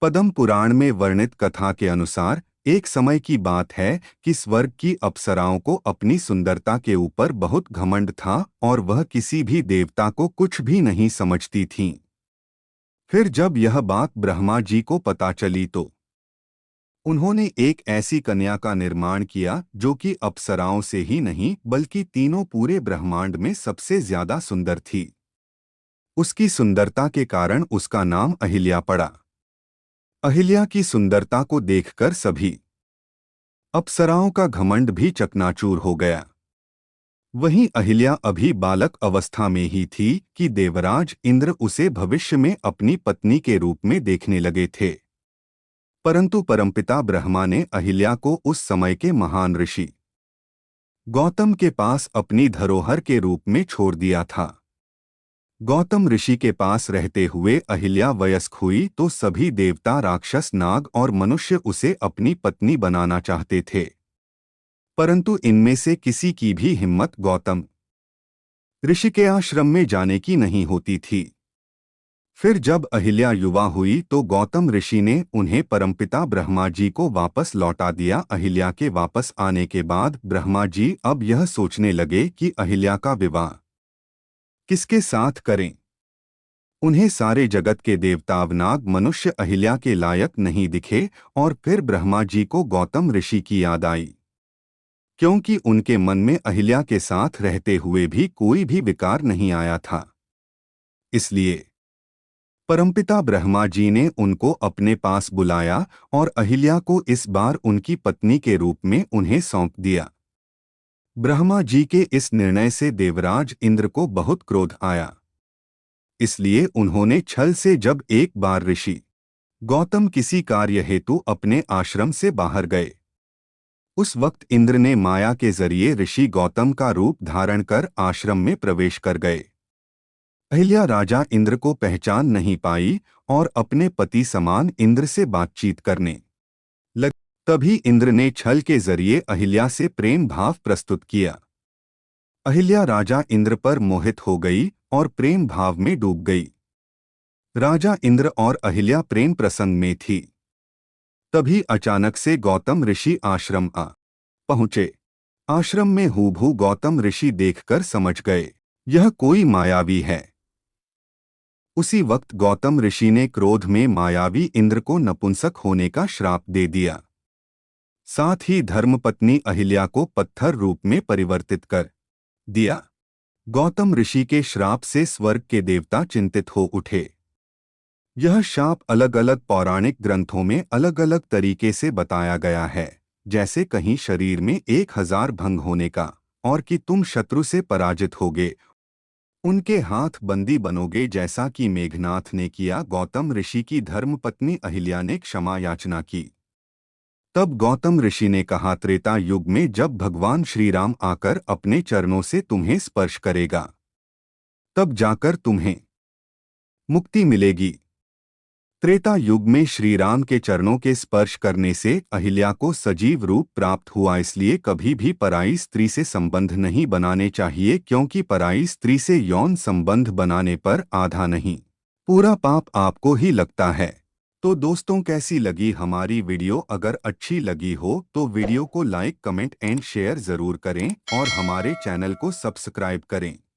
पद्म पुराण में वर्णित कथा के अनुसार एक समय की बात है कि स्वर्ग की अप्सराओं को अपनी सुंदरता के ऊपर बहुत घमंड था और वह किसी भी देवता को कुछ भी नहीं समझती थीं। फिर जब यह बात ब्रह्मा जी को पता चली तो उन्होंने एक ऐसी कन्या का निर्माण किया जो कि अप्सराओं से ही नहीं बल्कि तीनों पूरे ब्रह्मांड में सबसे ज्यादा सुंदर थी। उसकी सुंदरता के कारण उसका नाम अहिल्या पड़ा। अहिल्या की सुंदरता को देखकर सभी अप्सराओं का घमंड भी चकनाचूर हो गया। वहीं अहिल्या अभी बालक अवस्था में ही थी कि देवराज इंद्र उसे भविष्य में अपनी पत्नी के रूप में देखने लगे थे। परंतु परमपिता ब्रह्मा ने अहिल्या को उस समय के महान ऋषि गौतम के पास अपनी धरोहर के रूप में छोड़ दिया था। गौतम ऋषि के पास रहते हुए अहिल्या वयस्क हुई तो सभी देवता, राक्षस, नाग और मनुष्य उसे अपनी पत्नी बनाना चाहते थे, परंतु इनमें से किसी की भी हिम्मत गौतम ऋषि के आश्रम में जाने की नहीं होती थी। फिर जब अहिल्या युवा हुई तो गौतम ऋषि ने उन्हें परमपिता ब्रह्मा जी को वापस लौटा दिया। अहिल्या के वापस आने के बाद ब्रह्मा जी अब यह सोचने लगे कि अहिल्या का विवाह किसके साथ करें। उन्हें सारे जगत के देवता, नाग, मनुष्य अहिल्या के लायक नहीं दिखे और फिर ब्रह्मा जी को गौतम ऋषि की याद आई, क्योंकि उनके मन में अहिल्या के साथ रहते हुए भी कोई भी विकार नहीं आया था। इसलिए परमपिता ब्रह्मा जी ने उनको अपने पास बुलाया और अहिल्या को इस बार उनकी पत्नी के रूप में उन्हें सौंप दिया। ब्रह्मा जी के इस निर्णय से देवराज इंद्र को बहुत क्रोध आया। इसलिए उन्होंने छल से जब एक बार ऋषि गौतम किसी कार्य हेतु अपने आश्रम से बाहर गए, उस वक्त इंद्र ने माया के जरिए ऋषि गौतम का रूप धारण कर आश्रम में प्रवेश कर गए। अहिल्या राजा इंद्र को पहचान नहीं पाई और अपने पति समान इंद्र से बातचीत करने लगी। तभी इंद्र ने छल के जरिए अहिल्या से प्रेम भाव प्रस्तुत किया। अहिल्या राजा इंद्र पर मोहित हो गई और प्रेम भाव में डूब गई। राजा इंद्र और अहिल्या प्रेम प्रसंग में थी। तभी अचानक से गौतम ऋषि आश्रम आ पहुंचे। आश्रम में हूबहू गौतम ऋषि देखकर समझ गए यह कोई मायावी है। उसी वक्त गौतम ऋषि ने क्रोध में मायावी इंद्र को नपुंसक होने का श्राप दे दिया। साथ ही धर्मपत्नी अहिल्या को पत्थर रूप में परिवर्तित कर दिया। गौतम ऋषि के श्राप से स्वर्ग के देवता चिंतित हो उठे। यह शाप अलग अलग पौराणिक ग्रंथों में अलग अलग तरीके से बताया गया है, जैसे कहीं शरीर में 1000 भंग होने का, और कि तुम शत्रु से पराजित होगे, उनके हाथ बंदी बनोगे, जैसा कि मेघनाथ ने किया। गौतम ऋषि की धर्मपत्नी अहिल्या ने क्षमा याचना की। तब गौतम ऋषि ने कहा, त्रेता युग में जब भगवान श्री राम आकर अपने चरणों से तुम्हें स्पर्श करेगा, तब जाकर तुम्हें मुक्ति मिलेगी। त्रेता युग में श्री राम के चरणों के स्पर्श करने से अहिल्या को सजीव रूप प्राप्त हुआ। इसलिए कभी भी पराई स्त्री से संबंध नहीं बनाने चाहिए, क्योंकि पराई स्त्री से यौन संबंध बनाने पर आधा नहीं पूरा पाप आपको ही लगता है। तो दोस्तों, कैसी लगी हमारी वीडियो? अगर अच्छी लगी हो तो वीडियो को लाइक, कमेंट एंड शेयर जरूर करें और हमारे चैनल को सब्सक्राइब करें।